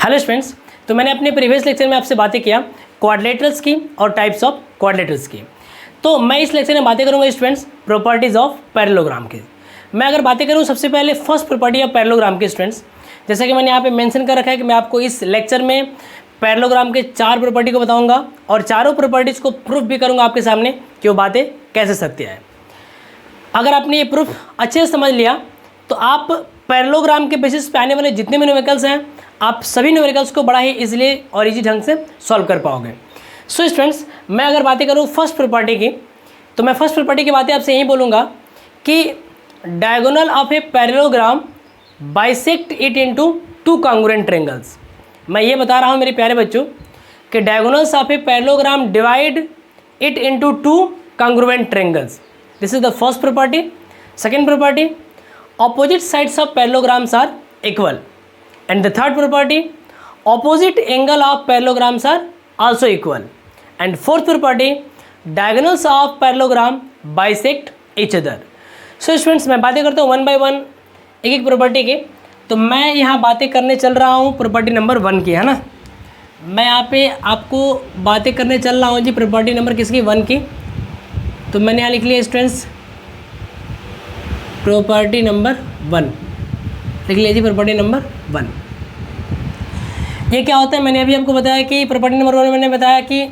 Hello students, तो मैंने अपने प्रीवियस लेक्चर में आपसे बातें किया क्वाड्रिलेटरल्स की और टाइप्स ऑफ क्वाड्रिलेटरल्स की। तो मैं इस लेक्चर में बातें करूंगा स्टूडेंट्स प्रॉपर्टीज़ ऑफ पैरेललोग्राम की। मैं अगर बातें करूं सबसे पहले फर्स्ट प्रॉपर्टी ऑफ पैरेललोग्राम की स्टूडेंट्स, जैसा कि मैंने यहाँ पे मेंशन कर रखा है कि मैं आपको इस लेक्चर में पैरेललोग्राम के 4 प्रॉपर्टी को बताऊँगा और चारों प्रॉपर्टीज़ को प्रूफ भी करूँगा आपके सामने कि वो बातें कैसे सत्य है। अगर आपने ये प्रूफ अच्छे से समझ लिया तो आप पैरेललोग्राम के बेसिस पे आने वाले जितने भी न्यूमेरिकल्स हैं आप सभी न्यूमेरिकल्स को बड़ा ही इजीली और इजी ढंग से सॉल्व कर पाओगे। सो स्टूडेंट्स, मैं अगर बातें करूँ फर्स्ट प्रॉपर्टी की, तो मैं फर्स्ट प्रॉपर्टी की बातें आपसे यही बोलूँगा कि diagonal of a parallelogram bisect it into 2 congruent triangles. मैं ये बता रहा हूँ मेरे प्यारे बच्चों कि diagonals of a parallelogram divide it into 2 congruent triangles. This is the first property. Second property, opposite sides of parallelograms are equal, and the third property, opposite angle of parallelograms are also equal, and fourth property, diagonals of parallelogram bisect each other. So students, मैं बातें करता हूँ one by one एक एक property की। तो मैं यहाँ बातें करने चल रहा हूँ प्रॉपर्टी नंबर 1 की, है ना। मैं यहाँ पे आपको बातें करने चल रहा हूँ जी प्रॉपर्टी नंबर किसकी, 1 की। तो मैंने यहाँ लिख लिया स्टूडेंट्स प्रॉपर्टी नंबर 1, लिख लीजिए प्रॉपर्टी नंबर 1। ये क्या होता है, मैंने अभी आपको बताया कि प्रॉपर्टी नंबर 1 में मैंने बताया कि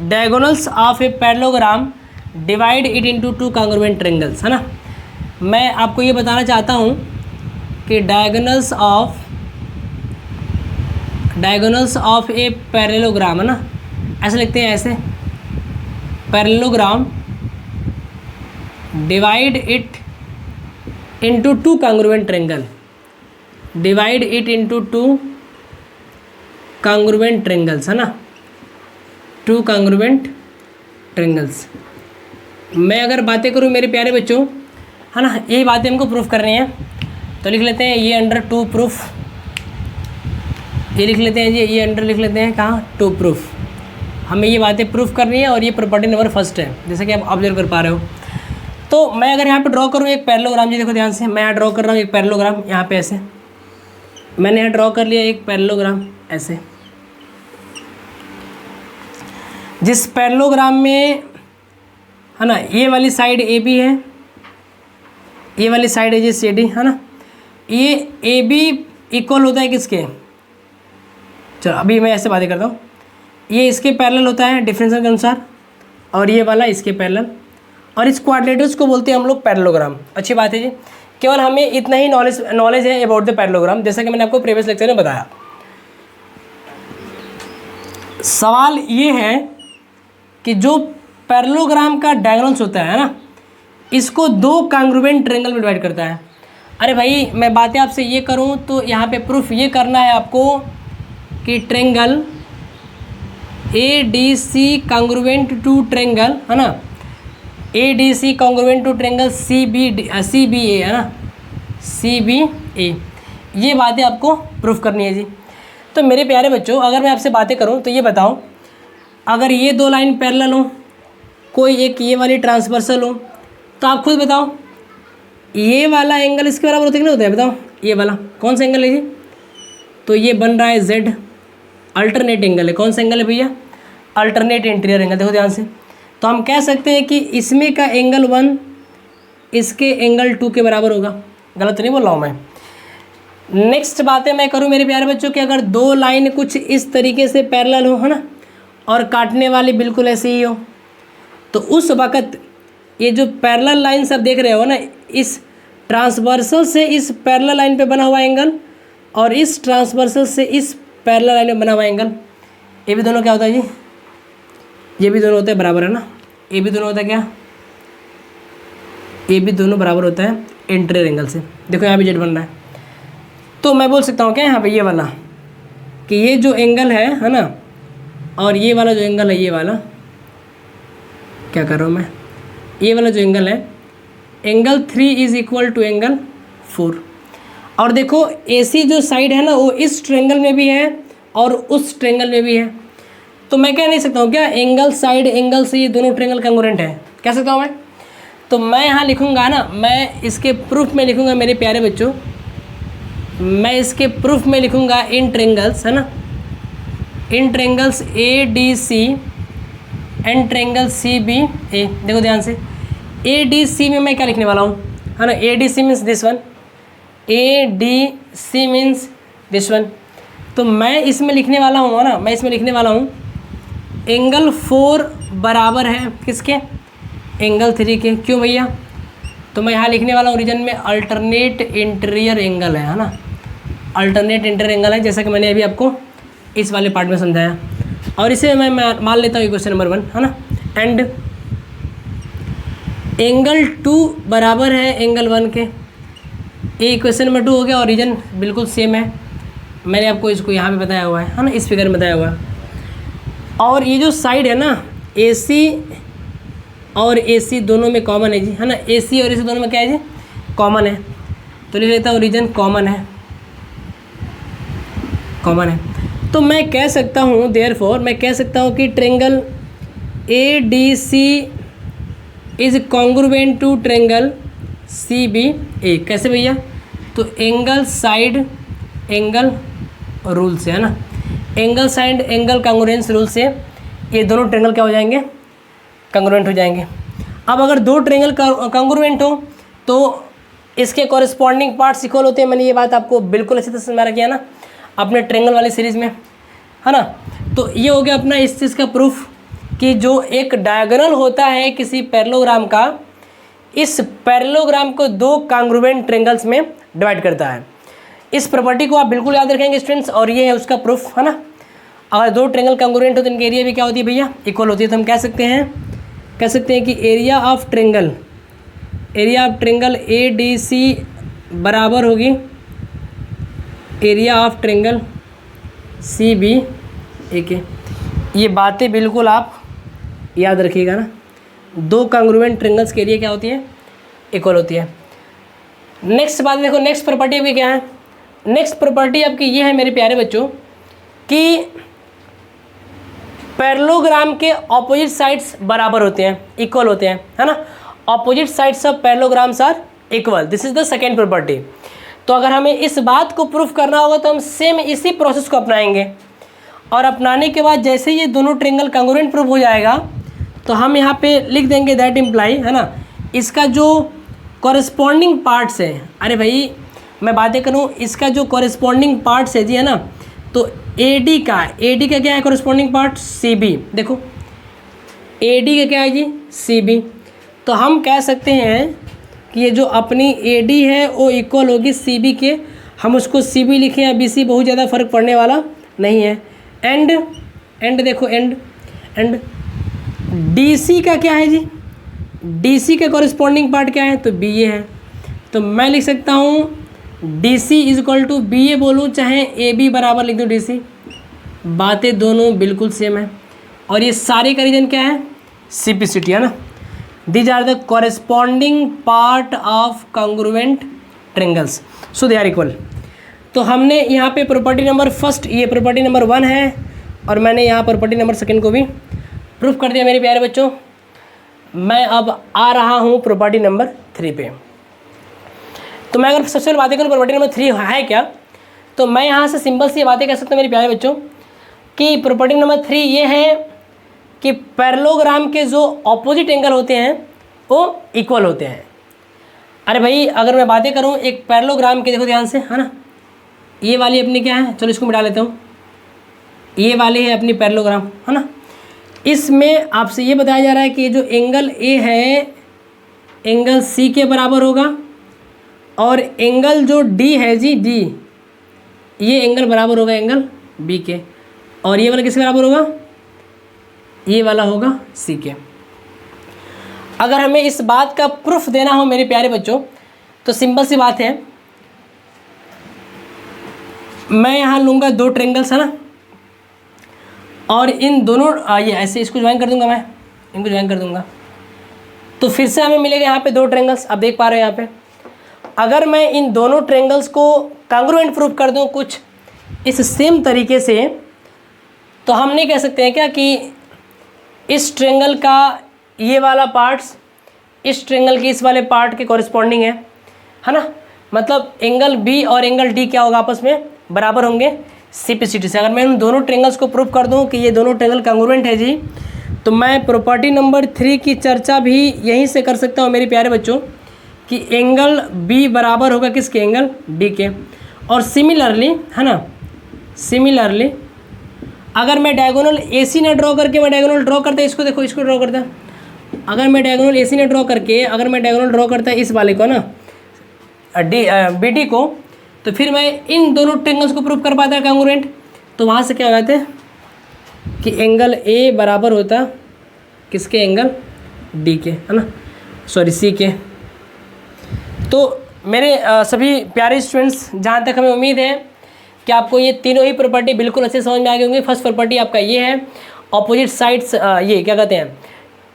diagonals of a parallelogram divide it into 2 congruent triangles, है ना। मैं आपको ये बताना चाहता हूँ कि डायगोनल्स ऑफ ए पैरेललोग्राम, है ना, ऐसे लिखते हैं, ऐसे parallelogram divide it into 2 congruent triangle, divide it into 2 congruent triangles, है ना, 2 congruent triangles। मैं अगर बातें करूँ मेरे प्यारे बच्चों, है ना, यही बातें हमको प्रूफ करनी है। तो लिख लेते हैं ये अंडर 2 प्रूफ, ये लिख लेते हैं जी, ये अंडर लिख लेते हैं कहाँ, 2 प्रूफ। हमें ये बातें प्रूफ करनी है और ये प्रॉपर्टी नंबर 1 है, जैसे कि आप ऑब्जर्व कर पा रहे हो। तो मैं अगर यहाँ पे ड्रॉ करूँ एक पैरेललोग्राम, जी देखो ध्यान से, मैं यहाँ ड्रॉ कर रहा हूँ एक पैरेललोग्राम, यहाँ पे ऐसे मैंने यहाँ ड्रॉ कर लिया एक पैरेललोग्राम ऐसे। जिस पैरेललोग्राम में, है ना, ये वाली साइड ए बी है, ये वाली साइड है जी सी डी, है ना। ये ए बी इक्वल होता है किसके, चलो अभी मैं ऐसे बातें करता हूँ, ये इसके पैरेलल होता है डिफरेंशियल के अनुसार और ये वाला इसके पैरेलल, और इस क्वाड्रिलेटरल्स को बोलते हैं हम लोग पैरेललोग्राम। अच्छी बात है जी, केवल हमें इतना ही नॉलेज है अबाउट द पैरेललोग्राम, जैसा कि मैंने आपको प्रीवियस लेक्चर में बताया। सवाल ये है कि जो पैरेललोग्राम का डायगोनल्स होता है ना, इसको 2 कॉन्ग्रुएंट ट्रायंगल में डिवाइड करता है। अरे भाई, मैं बातें आपसे ये करूँ तो यहाँ पे प्रूफ ये करना है आपको कि triangle A D C congruent to triangle, है ना, A D C congruent to triangle C B A, है ना, सी बी ए। ये बातें आपको प्रूफ करनी है जी। तो मेरे प्यारे बच्चों, अगर मैं आपसे बातें करूं तो ये बताओ, अगर ये 2 लाइन पैरेलल हो, कोई एक ये वाली ट्रांसवर्सल हो, तो आप खुद बताओ ये वाला एंगल इसके बराबर होता है कि नहीं होता है, बताओ ये वाला कौन सा एंगल है जी। तो ये बन रहा है जेड, अल्टरनेट एंगल है। कौन सा एंगल है भैया, अल्टरनेट इंटीरियर एंगल। देखो ध्यान से, तो हम कह सकते हैं कि इसमें का एंगल 1 इसके एंगल 2 के बराबर होगा। गलत तो नहीं बोल रहा हूँ मैं। नेक्स्ट बातें मैं करूँ मेरे प्यारे बच्चों कि अगर 2 लाइन कुछ इस तरीके से पैरेलल हो, है ना, और काटने वाली बिल्कुल ऐसे ही हो, तो उस वक़्त ये जो पैरेलल लाइन सब देख रहे हो ना, इस ट्रांसवर्सल से इस पैरेलल लाइन पे बना हुआ एंगल और इस ट्रांसवर्सल से इस पैरेलल लाइन में बना हुआ एंगल, ये भी दोनों क्या होता है जी, ये भी दोनों होता है बराबर, है ना। ये भी दोनों होता है क्या, ये भी दोनों बराबर होता है इंटीरियर एंगल से। देखो यहाँ भी जेड बन रहा है, तो मैं बोल सकता हूँ क्या यहाँ पे ये वाला कि ये जो एंगल है ना, और ये वाला जो एंगल है, ये वाला क्या कर रहा हूँ मैं, ये वाला जो एंगल है, angle 3 is equal to angle 4। और देखो AC जो साइड है ना, वो इस ट्रायंगल में भी है और उस ट्रायंगल में भी है। तो मैं कह नहीं सकता हूँ क्या एंगल साइड एंगल से ये दोनों ट्रायंगल कॉन्ग्रुएंट है, कह सकता हूँ मैं। तो मैं यहाँ लिखूँगा ना, मैं इसके प्रूफ में लिखूँगा मेरे प्यारे बच्चों मैं इसके प्रूफ में लिखूँगा इन ट्रेंगल्स, है ना, in triangles A D C and triangle C B A. देखो ध्यान से, ए डी सी में मैं क्या लिखने वाला हूँ, है ना, A D C means this one, A D C means this one. तो मैं इसमें लिखने वाला हूँ, है ना, मैं इसमें लिखने वाला हूँ एंगल 4 बराबर है किसके, एंगल 3 के। क्यों भैया, तो मैं यहाँ लिखने वाला हूँ रीजन में अल्टरनेट इंटीरियर एंगल है ना, अल्टरनेट इंटीरियर एंगल है, जैसा कि मैंने अभी आपको इस वाले पार्ट में समझाया। और इसे मैं मान लेता हूँ क्वेश्चन नंबर 1, है ना। एंड एंगल 2 बराबर है एंगल 1 के, ये क्वेश्चन नंबर 2 हो गया। और रीजन बिल्कुल सेम है, मैंने आपको इसको यहाँ पे बताया हुआ है ना, इस फिगर में बताया हुआ है। और ये जो साइड है ना, AC और AC दोनों में कॉमन है जी, है ना, AC और AC दोनों में क्या है जी, कॉमन है। तो लिख लेता हूँ रीजन कॉमन है, कॉमन है। तो मैं कह सकता हूँ देयरफॉर मैं कह सकता हूँ कि triangle ADC is congruent to triangle CBA। कैसे भैया, तो एंगल साइड एंगल रूल से, है ना, angle side angle congruence rule से ये दोनों ट्रेंगल क्या हो जाएंगे, कॉन्ग्रुएंट हो जाएंगे। अब अगर दो ट्रेंगल कॉन्ग्रुएंट हो तो इसके कॉरेस्पॉन्डिंग पार्ट्स इक्वल होते हैं। मैंने ये बात आपको बिल्कुल अच्छी तरह से समझा किया ना अपने ट्रेंगल वाली सीरीज़ में, है ना। तो ये हो गया अपना इस चीज़ का प्रूफ कि जो एक डायगोनल होता है किसी पैरेललोग्राम का, इस पैरेललोग्राम को दो कॉन्ग्रुएंट ट्रेंगल्स में डिवाइड करता है। इस प्रॉपर्टी को आप बिल्कुल याद रखेंगे स्टूडेंट्स, और ये है उसका प्रूफ, है ना। अगर दो ट्रेंगल कॉन्ग्रुएंट हो तो इनकी एरिया भी क्या होती है भैया, इक्वल होती है। तो हम कह सकते हैं कि एरिया ऑफ ट्रेंगल ADC बराबर होगी एरिया ऑफ ट्रेंगल CBA के। ये बातें बिल्कुल आप याद रखिएगा ना, दो कॉन्ग्रुएंट ट्रेंगल्स की एरिया क्या होती है, इक्वल होती है। नेक्स्ट बात देखो, नेक्स्ट प्रॉपर्टी आपकी क्या है, नेक्स्ट प्रॉपर्टी आपकी ये है मेरे प्यारे बच्चों कि पैरेललोग्राम के ऑपोजिट साइड्स बराबर होते हैं, इक्वल होते हैं, है ना। Opposite sides of parallelograms are equal, this is the second property. तो अगर हमें इस बात को प्रूफ करना होगा तो हम सेम इसी प्रोसेस को अपनाएंगे, और अपनाने के बाद जैसे ये दोनों ट्रेंगल कॉन्ग्रुएंट प्रूफ हो जाएगा तो हम यहाँ पे लिख देंगे दैट इम्प्लाई, है ना, इसका जो कॉरेस्पॉन्डिंग पार्ट्स है, अरे भाई मैं बातें करूँ, इसका जो कॉरेस्पॉन्डिंग पार्ट्स है जी, है ना, तो AD का क्या है कॉरेस्पॉन्डिंग पार्ट, CB। देखो AD का क्या है जी, CB। तो हम कह सकते हैं कि ये जो अपनी AD है वो इक्वल होगी CB के। हम उसको CB लिखें या BC, बहुत ज़्यादा फर्क पड़ने वाला नहीं है। एंड देखो एंड DC का क्या है जी, DC का कॉरेस्पॉन्डिंग पार्ट क्या है, तो BA है। तो मैं लिख सकता हूँ DC is equal to BA बोलूँ चाहे AB बराबर लिख दूँ DC, बातें दोनों बिल्कुल सेम है। और ये सारे का रीजन क्या है, CPCT, है ना। These are the corresponding part of congruent triangles, so they are equal. तो हमने यहाँ पे प्रॉपर्टी नंबर फर्स्ट, ये प्रॉपर्टी नंबर 1 है, और मैंने यहाँ प्रॉपर्टी नंबर 2 को भी प्रूफ कर दिया मेरे प्यारे बच्चों। मैं अब आ रहा हूँ प्रॉपर्टी नंबर 3 पे। तो मैं अगर सबसे पहले बातें करूँ प्रॉपर्टी नंबर 3 है क्या, तो मैं यहाँ से सिंपल सी बातें कह सकता हूँ मेरे प्यारे बच्चों कि प्रॉपर्टी नंबर 3 ये है कि पैरेललोग्राम के जो ऑपोजिट एंगल होते हैं वो इक्वल होते हैं। अरे भाई अगर मैं बातें करूँ एक पैरेललोग्राम के, देखो ध्यान से, है ना, ये वाली अपनी क्या है, चलो इसको मिटा लेता हूँ, ये वाली है अपनी पैरेललोग्राम, है ना। इसमें आपसे ये बताया जा रहा है कि ये जो एंगल A है एंगल C के बराबर होगा, और एंगल जो D है जी, D, ये एंगल बराबर होगा एंगल B के, और ये वाला किसके बराबर होगा, ये वाला होगा C के। अगर हमें इस बात का प्रूफ देना हो मेरे प्यारे बच्चों तो सिंपल सी बात है, मैं यहाँ लूँगा दो ट्रेंगल्स, है ना, और इन दोनों ये ऐसे इसको ज्वाइन कर दूंगा, मैं इनको ज्वाइन कर दूंगा, तो फिर से हमें मिलेगा यहाँ पे दो ट्रेंगल्स। अब देख पा रहे हो यहाँ पे, अगर मैं इन दोनों ट्रेंगल्स को कॉन्ग्रुएंट प्रूफ कर दूँ कुछ इस सेम तरीके से, तो हम नहीं कह सकते हैं क्या कि इस ट्रेंगल का ये वाला पार्ट्स इस ट्रेंगल के इस वाले पार्ट के कॉरेस्पॉन्डिंग है ना। मतलब एंगल बी और एंगल डी क्या होगा, आपस में बराबर होंगे सिम्प्लिसिटी से। अगर मैं उन दोनों ट्रेंगल्स को प्रूव कर दूं कि ये दोनों ट्रेंगल कॉन्ग्रुएंट है जी, तो मैं प्रॉपर्टी नंबर 3 की चर्चा भी यहीं से कर सकता हूँ मेरे प्यारे बच्चों, कि एंगल बी बराबर होगा किसके, एंगल डी के। और सिमिलरली है ना, सिमिलरली अगर मैं डायगोनल AC ना ड्रॉ करके मैं डायगोनल ड्रॉ करता, इसको देखो, इसको ड्रॉ करता, अगर मैं डायगोनल AC ना ड्रॉ करके अगर मैं डायगोनल ड्रॉ करता इस वाले को ना BD को, तो फिर मैं इन दोनों ट्रेंगल्स को प्रूव कर पाता है कॉन्ग्रुएंट। तो वहाँ से क्या हो जाता है कि एंगल A बराबर होता किसके, एंगल D के, है ना, सॉरी C के। तो मेरे सभी प्यारे स्टूडेंट्स, जहाँ तक हमें उम्मीद है कि आपको ये तीनों ही प्रॉपर्टी बिल्कुल अच्छे समझ में आ गई होंगी। फर्स्ट प्रॉपर्टी आपका ये है, ऑपोजिट साइड्स, ये क्या कहते हैं,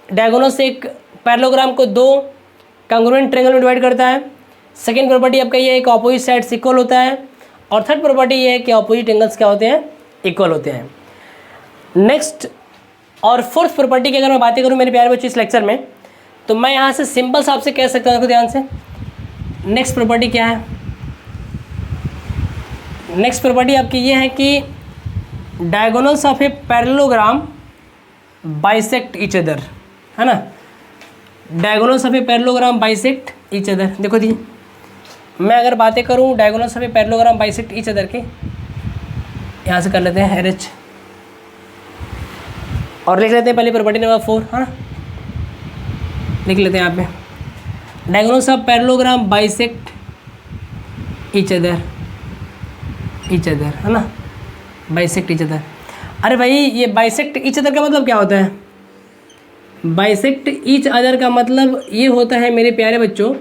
डायगोनल से एक पैरेललोग्राम को दो कॉन्ग्रुएंट ट्रायंगल में डिवाइड करता है। सेकेंड प्रॉपर्टी आपका ये है कि ऑपोजिट साइड्स इक्वल होता है। और थर्ड प्रॉपर्टी ये है कि ऑपोजिट एंगल्स क्या होते हैं, इक्वल होते हैं। नेक्स्ट और फोर्थ प्रॉपर्टी की अगर मैं बातें करूँ मेरे प्यारे बच्चों इस लेक्चर में, तो मैं यहाँ से सिंपल सा आपसे कह सकता हूँ, देखो ध्यान से। नेक्स्ट प्रॉपर्टी क्या है, नेक्स्ट प्रॉपर्टी आपकी ये है कि diagonals of a parallelogram bisect each other, है ना, diagonals of a parallelogram bisect each other. देखो जी, मैं अगर बातें करूँ diagonals of a parallelogram bisect each other के, यहाँ से कर लेते हैं RH और लिख लेते हैं पहले प्रॉपर्टी नंबर 4, है ना, लिख लेते हैं यहाँ पे, diagonals of parallelogram bisect each other, है ना, बाइसेक्ट ईच अदर। अरे भाई, ये बाइसेक्ट ईच अदर का मतलब क्या होता है? बाइसेक्ट ईच अदर का मतलब ये होता है मेरे प्यारे बच्चों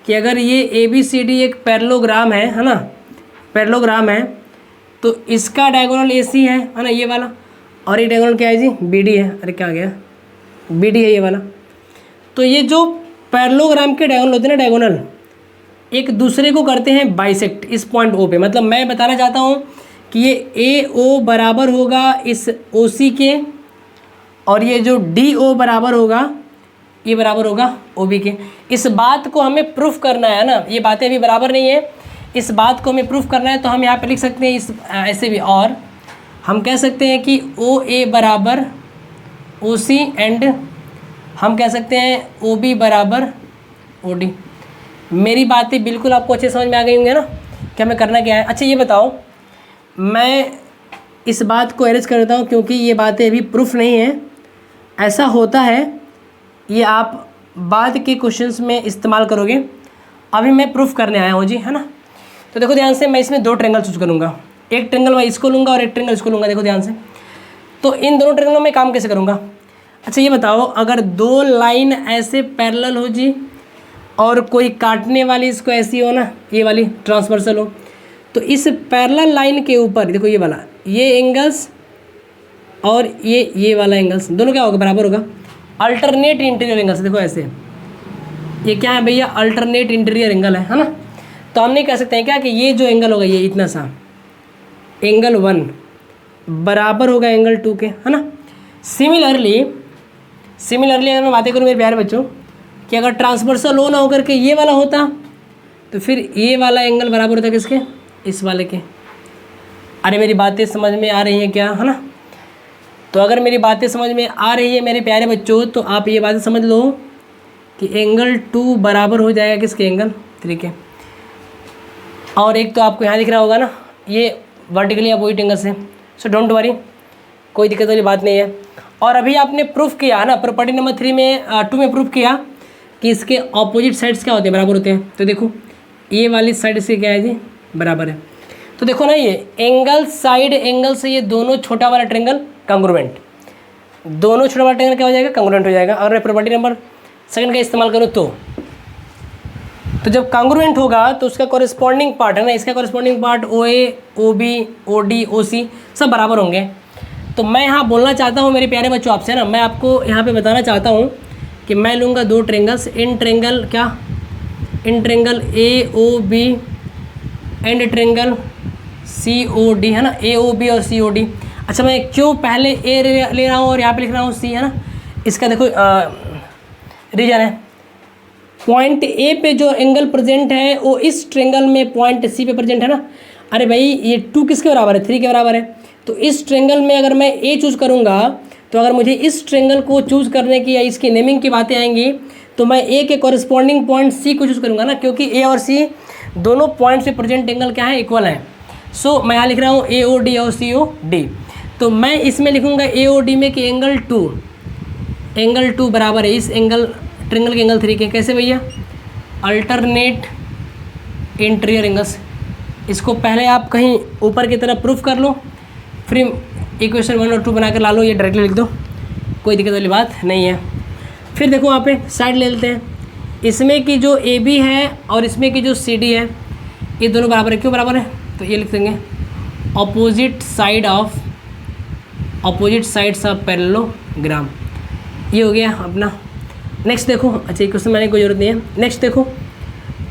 कि अगर ये ABCD एक पैरेललोग्राम है ना, पैरेललोग्राम है, तो इसका डायगोनल AC है ना, ये वाला, और ये डायगोनल क्या है जी, BD है। अरे क्या आ गया, BD है ये वाला। तो ये जो पैरेललोग्राम के डायगोनल होते हैं ना, डायगोनल एक दूसरे को करते हैं बाइसेक्ट इस पॉइंट O पे। मतलब मैं बताना चाहता हूँ कि ये AO बराबर होगा इस OC के, और ये जो DO बराबर होगा, ये बराबर होगा OB के। इस बात को हमें प्रूफ करना है ना, ये बातें अभी बराबर नहीं है, इस बात को हमें प्रूफ करना है। तो हम यहाँ पे लिख सकते हैं इस ऐसे भी, और हम कह सकते हैं कि OA बराबर OC एंड हम कह सकते हैं OB बराबर OD। मेरी बातें बिल्कुल आपको अच्छे समझ में आ गई होंगी ना कि हमें करना क्या है। अच्छा ये बताओ, मैं इस बात को अरेंज कर देता हूँ क्योंकि ये बातें अभी प्रूफ नहीं है, ऐसा होता है, ये आप बाद के क्वेश्चंस में इस्तेमाल करोगे, अभी मैं प्रूफ करने आया हूँ जी, है ना। तो देखो ध्यान से, मैं इसमें दो ट्रेंगल चूज करूँगा, एक ट्रेंगल मैं इसको लूँगा और एक ट्रेंगल इसको लूँगा। देखो ध्यान से, तो इन दोनों ट्रेंगलों में काम कैसे करूँगा। अच्छा ये बताओ, अगर दो लाइन ऐसे पैरेलल हो जी और कोई काटने वाली इसको ऐसी हो ना, ये वाली ट्रांसवर्सल हो, तो इस पैरेलल लाइन के ऊपर देखो ये वाला, ये एंगल्स और ये वाला एंगल्स दोनों क्या होगा, बराबर होगा। अल्टरनेट इंटीरियर एंगल्स, देखो ऐसे, ये क्या है भैया, अल्टरनेट इंटीरियर एंगल है ना। तो हम नहीं कह सकते हैं क्या कि ये जो एंगल होगा, ये इतना सा एंगल 1 बराबर होगा एंगल 2 के, है ना। सिमिलरली अगर मैं बातें करूँ मेरे प्यारे बच्चों कि अगर ट्रांसवर्सल हो ना होकर के ये वाला होता, तो फिर ये वाला एंगल बराबर होता किसके, इस वाले के। अरे मेरी बातें समझ में आ रही हैं क्या, है ना। तो अगर मेरी बातें समझ में आ रही है मेरे प्यारे बच्चों, तो आप ये बातें समझ लो कि एंगल 2 बराबर हो जाएगा किसके, एंगल 3 के। और एक तो आपको यहाँ दिख रहा होगा ना, ये वर्टिकली अपोजिट एंगल से, सो डोंट वरी, कोई दिक्कत वाली बात नहीं है। और अभी आपने प्रूफ किया है ना, प्रॉपर्टी नंबर 2 में प्रूफ किया कि इसके ऑपोजिट साइड्स क्या होते हैं, बराबर होते हैं। तो देखो ये वाली साइड से क्या है जी, बराबर है। तो देखो ना, ये एंगल साइड एंगल से ये दोनों छोटा वाला ट्रेंगल कॉन्ग्रुएंट, दोनों छोटा वाला ट्रेंगल क्या हो जाएगा, कॉन्ग्रुएंट हो जाएगा। अगर मैं प्रॉपर्टी नंबर 2 का इस्तेमाल करूँ तो जब कॉन्ग्रुएंट होगा तो उसका कॉरेस्पॉन्डिंग पार्ट है ना, इसका corresponding part OA OB OD OC सब बराबर होंगे। तो मैं यहाँ बोलना चाहता हूँ मेरे प्यारे बच्चों आपसे ना, मैं आपको यहाँ पे बताना चाहता हूँ कि मैं लूँगा दो triangles, in triangle AOB and triangle COD, है ना, AOB और COD। अच्छा मैं क्यों पहले A ले रहा हूँ और यहाँ पे लिख रहा हूँ C, है ना, इसका देखो रीजन है, पॉइंट ए पे जो एंगल प्रेजेंट है वो इस ट्रेंगल में पॉइंट सी पे प्रेजेंट है ना। अरे भाई ये 2 किसके बराबर है, 3 के बराबर है। तो इस ट्रेंगल में अगर मैं ए चूज़ करूँगा, तो अगर मुझे इस ट्रेंगल को चूज़ करने की या इसकी नेमिंग की बातें आएंगी तो मैं ए के कॉरस्पॉन्डिंग पॉइंट सी को चूज़ करूँगा ना, क्योंकि ए और सी दोनों पॉइंट से प्रेजेंट एंगल क्या है, इक्वल है। सो मैं यहाँ लिख रहा हूँ ए ओ डी और सी ओ डी। तो मैं इसमें लिखूँगा ए ओ डी में कि एंगल 2 बराबर है इस एंगल ट्रेंगल के एंगल 3 के। कैसे भैया, अल्टरनेट इंटीरियर एंगल्स। इसको पहले आप कहीं ऊपर की तरफ प्रूफ कर लो, फिर इक्वेशन 1 और 2 बना कर ला लो, ये डायरेक्टली लिख दो, कोई दिक्कत वाली बात नहीं है। फिर देखो वहाँ पे साइड ले लेते हैं, इसमें की जो ए बी है और इसमें की जो सी डी है ये दोनों बराबर है। क्यों बराबर है, तो ये लिख देंगे ऑपोजिट साइड्स ऑफ पैरेललोग्राम। ये हो गया अपना। नेक्स्ट देखो, अच्छा ये क्वेश्चन मैंने कोई जरूरत नहीं है। नेक्स्ट देखो,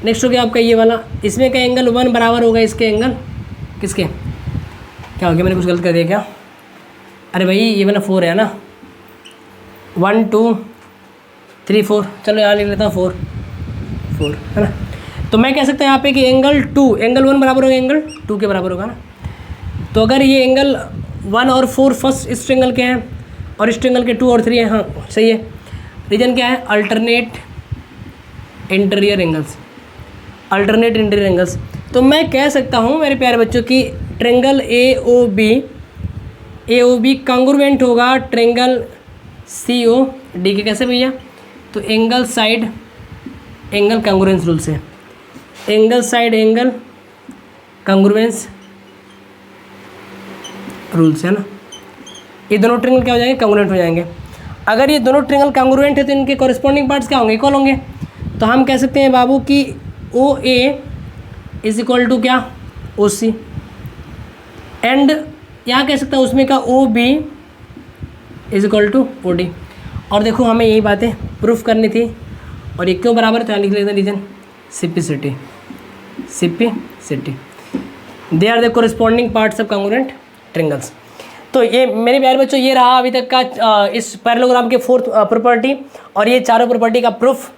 नेक्स्ट हो गया आपका ये वाला, इसमें का एंगल 1 बराबर होगा इसके एंगल किसके, क्या हो गया, मैंने कुछ गलत कर दिया क्या। अरे भाई ये वाला 4 है ना, 1 2 3 4, चलो यहाँ लिख लेता हूँ 4 है ना। तो मैं कह सकता हूँ यहाँ पे कि एंगल 1 बराबर होगा एंगल 2 के बराबर होगा ना। तो अगर ये एंगल 1 और 4 फर्स्ट इस ट्रेंगल के हैं और इस ट्रेंगल के 2 और 3 हैं, हाँ सही है। रीजन क्या है, अल्टरनेट इंटीरियर एंगल्स। तो मैं कह सकता हूँ मेरे प्यारे बच्चों की triangle A O B congruent होगा ट्रेंगल सी ओ डी के। कैसे भैया, तो एंगल कांग्रुएंस रूल से, angle side angle congruence rule से है ना। ये दोनों ट्रेंगल क्या हो जाएंगे, कांग्रुएंट हो जाएंगे। अगर ये दोनों ट्रेंगल कांग्रुएंट है तो इनके कॉरस्पॉन्डिंग पार्ट्स क्या होंगे, इक्वल होंगे। तो हम कह सकते हैं बाबू कि ओ ए इज इक्वल टू क्या, ओ सी, एंड यहाँ कह सकता हूँ उसमें का O B is equal to O D. और देखो हमें यही बातें प्रूफ करनी थी, और ये क्यों बराबर था, लिख लेते हैं reason CPCT, they are the corresponding parts of congruent triangles. तो ये मेरे प्यारे बच्चों ये रहा अभी तक का इस पैरेललोग्राम के 4th प्रॉपर्टी और ये चारों प्रॉपर्टी का प्रूफ।